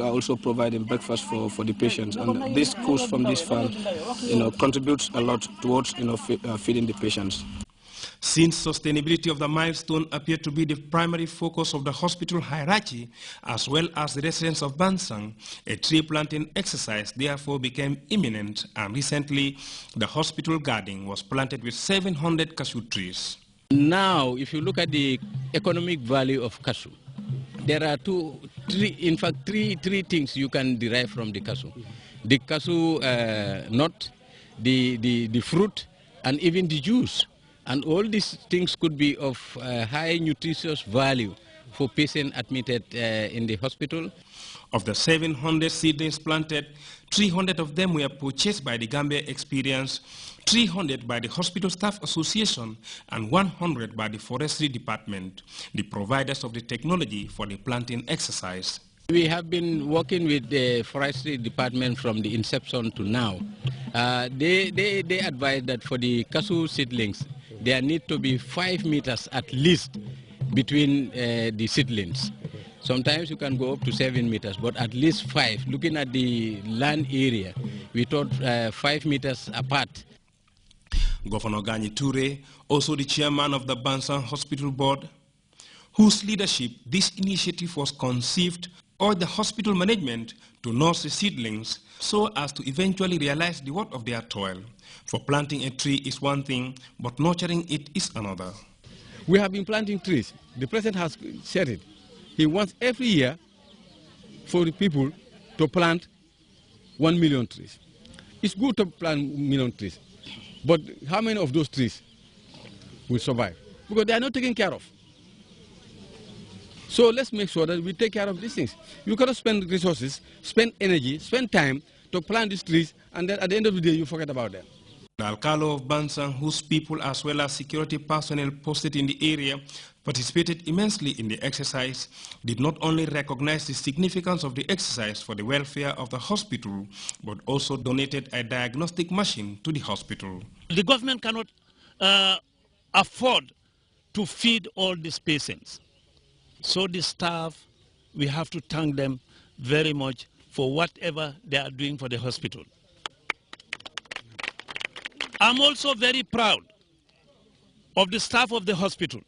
are also providing breakfast for the patients, and this cost from this fund, contributes a lot towards, feeding the patients. Since sustainability of the milestone appeared to be the primary focus of the hospital hierarchy, as well as the residents of Bansang, a tree planting exercise therefore became imminent, and recently the hospital garden was planted with 700 cashew trees. Now, if you look at the economic value of cashew, there are three things you can derive from the cashew. The cashew nut, the fruit, and even the juice. And all these things could be of high nutritious value for patients admitted in the hospital. Of the 700 seedlings planted, 300 of them were purchased by the Gambia Experience, 300 by the Hospital Staff Association, and 100 by the Forestry Department, the providers of the technology for the planting exercise. We have been working with the Forestry Department from the inception to now. They advise that for the cashew seedlings, there need to be 5 meters at least between the seedlings. Sometimes you can go up to 7 meters, but at least 5. Looking at the land area, we thought 5 meters apart. Governor Gani Toure, also the chairman of the Bansang Hospital Board, whose leadership this initiative was conceived, urged the hospital management to nurse the seedlings so as to eventually realize the worth of their toil. For planting a tree is one thing, but nurturing it is another. We have been planting trees. The president has said it. He wants every year for the people to plant 1 million trees. It's good to plant 1 million trees, but how many of those trees will survive? Because they are not taken care of. So let's make sure that we take care of these things. You cannot spend resources, spend energy, spend time to plant these trees, and then at the end of the day you forget about them. The Alcalo of Bansang, whose people as well as security personnel posted in the area participated immensely in the exercise, did not only recognize the significance of the exercise for the welfare of the hospital, but also donated a diagnostic machine to the hospital. The government cannot afford to feed all these patients. So the staff, we have to thank them very much for whatever they are doing for the hospital. I'm also very proud of the staff of the hospital.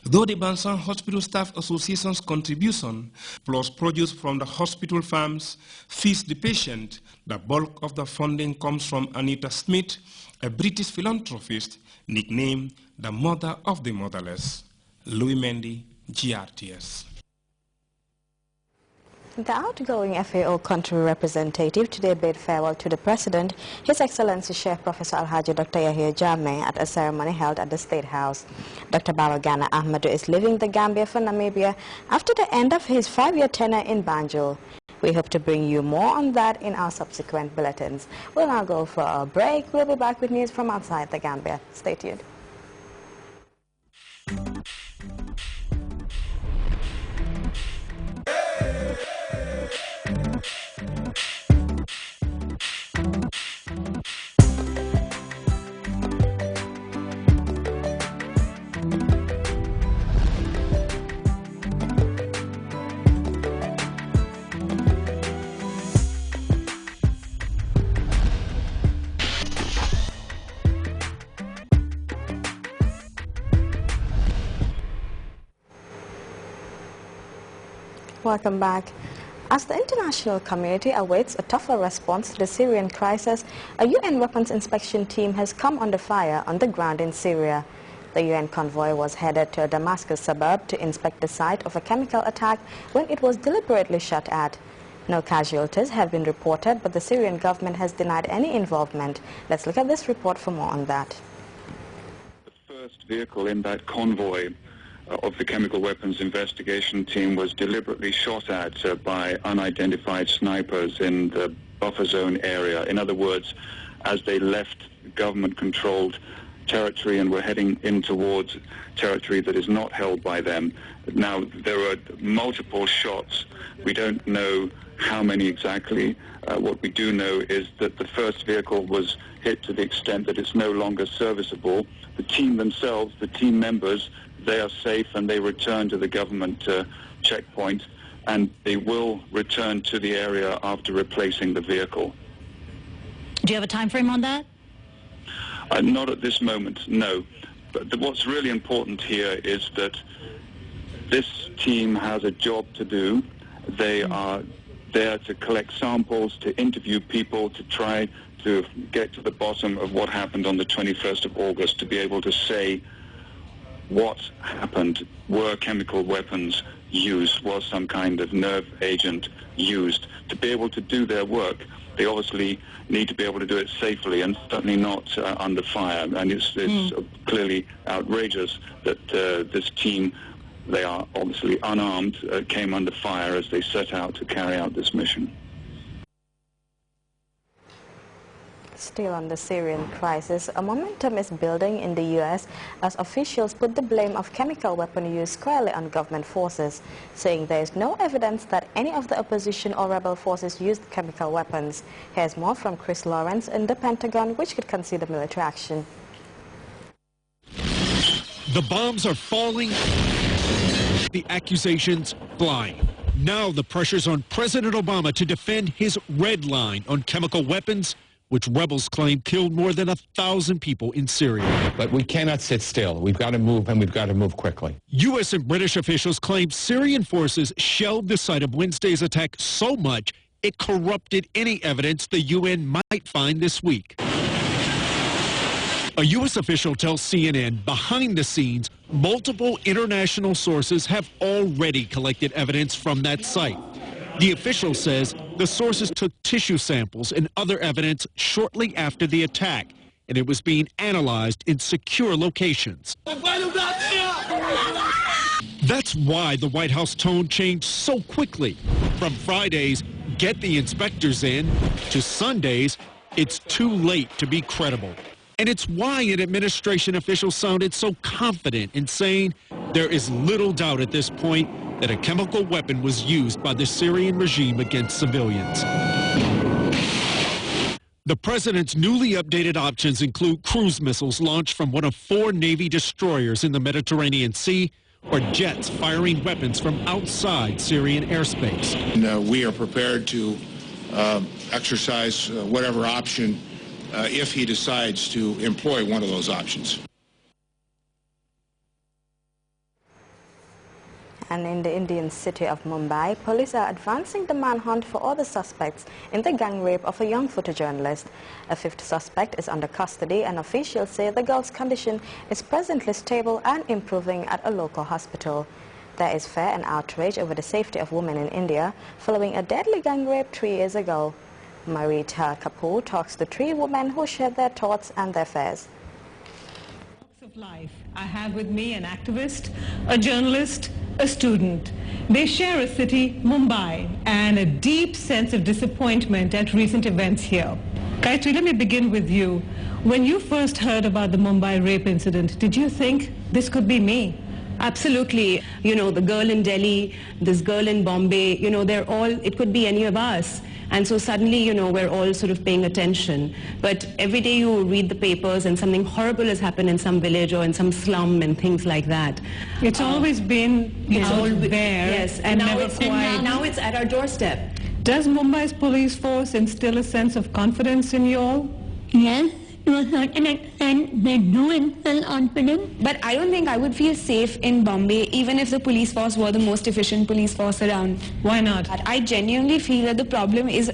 Though the Bansang Hospital Staff Association's contribution, plus produce from the hospital farms, feeds the patient, the bulk of the funding comes from Anita Smith, a British philanthropist, nicknamed the Mother of the Motherless. Louis Mendy, GRTS. The outgoing FAO country representative today bid farewell to the President, His Excellency Sheikh Professor Alhaji Dr. Yahya Jammeh, at a ceremony held at the State House. Dr. Barogana Ahmadu is leaving the Gambia for Namibia after the end of his 5-year tenure in Banjul. We hope to bring you more on that in our subsequent bulletins. We'll now go for a break. We'll be back with news from outside the Gambia. Stay tuned. Welcome back. As the international community awaits a tougher response to the Syrian crisis, a UN weapons inspection team has come under fire on the ground in Syria. The UN convoy was headed to a Damascus suburb to inspect the site of a chemical attack when it was deliberately shot at. No casualties have been reported, but the Syrian government has denied any involvement. Let's look at this report for more on that. The first vehicle in that convoy of the chemical weapons investigation team was deliberately shot at by unidentified snipers in the buffer zone area. In other words, as they left government-controlled territory and were heading in towards territory that is not held by them. Now, there were multiple shots. We don't know how many exactly. What we do know is that the first vehicle was hit to the extent that it's no longer serviceable. The team themselves, the team members, they are safe and they return to the government checkpoint. and they will return to the area after replacing the vehicle. Do you have a time frame on that? Not at this moment, no. But what's really important here is that this team has a job to do. They are there to collect samples, to interview people, to try to get to the bottom of what happened on the 21st of August, to be able to say what happened. Were chemical weapons used? Was some kind of nerve agent used? To be able to do their work, they obviously need to be able to do it safely and certainly not under fire. And it's clearly outrageous that this team, they are obviously unarmed, came under fire as they set out to carry out this mission. Still on the Syrian crisis, a momentum is building in the U.S. as officials put the blame of chemical weapon use squarely on government forces, saying there is no evidence that any of the opposition or rebel forces used chemical weapons. Here's more from Chris Lawrence in the Pentagon, which could consider military action. The bombs are falling, the accusations flying. Now the pressure's on President Obama to defend his red line on chemical weapons, which rebels claim killed more than 1,000 people in Syria. But we cannot sit still. We've got to move, and we've got to move quickly. U.S. and British officials claim Syrian forces shelled the site of Wednesday's attack so much it corrupted any evidence the UN might find this week. A U.S. official tells CNN behind the scenes, multiple international sources have already collected evidence from that site. The official says the sources took tissue samples and other evidence shortly after the attack, and it was being analyzed in secure locations. That's why the White House tone changed so quickly. From Fridays, get the inspectors in, to Sundays, it's too late to be credible. And it's why an administration official sounded so confident in saying there is little doubt at this point that a chemical weapon was used by the Syrian regime against civilians. The president's newly updated options include cruise missiles launched from one of 4 Navy destroyers in the Mediterranean Sea, or jets firing weapons from outside Syrian airspace. We are prepared to exercise whatever option if he decides to employ one of those options. And in the Indian city of Mumbai, police are advancing the manhunt for all the suspects in the gang rape of a young photojournalist. A 5th suspect is under custody, and officials say the girl's condition is presently stable and improving at a local hospital. There is fear and outrage over the safety of women in India following a deadly gang rape 3 years ago. Marita Kapoor talks to 3 women who shared their thoughts and their fears. Of life. I have with me an activist, a journalist, a student. They share a city, Mumbai, and a deep sense of disappointment at recent events here. Gayatri, let me begin with you. When you first heard about the Mumbai rape incident, did you think this could be me? Absolutely. You know, the girl in Delhi, this girl in Bombay, you know, they're all, it could be any of us. And so suddenly, you know, we're all sort of paying attention. But every day you read the papers and something horrible has happened in some village or in some slum and things like that. It's always been out there. Yes, and now never it's, quite. now it's at our doorstep. Does Mumbai's police force instill a sense of confidence in you all? Yes, to a certain extent, they do instill confidence. But I don't think I would feel safe in Bombay, even if the police force were the most efficient police force around. Why not? I genuinely feel that the problem is,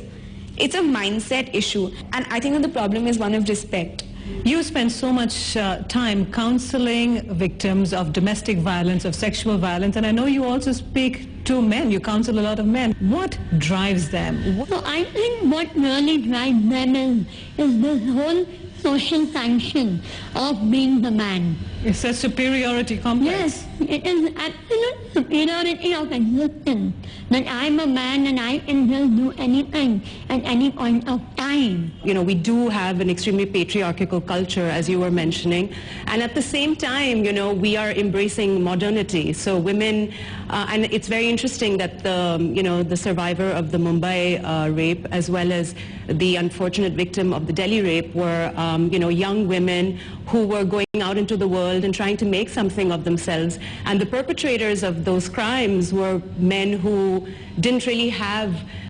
it's a mindset issue. And I think that the problem is one of respect. You spend so much time counseling victims of domestic violence, of sexual violence, and I know you also speak to men. You counsel a lot of men. What drives them? So I think what really drives them is this whole social sanction of being the man. It's a superiority complex. Yes, it is absolute superiority of existence. That I'm a man and I can just do anything at any point of time. fine. You know, we do have an extremely patriarchal culture, as you were mentioning, and at the same time, you know, we are embracing modernity. So women, and it's very interesting that the survivor of the Mumbai rape, as well as the unfortunate victim of the Delhi rape, were young women who were going out into the world and trying to make something of themselves. And the perpetrators of those crimes were men who didn't really have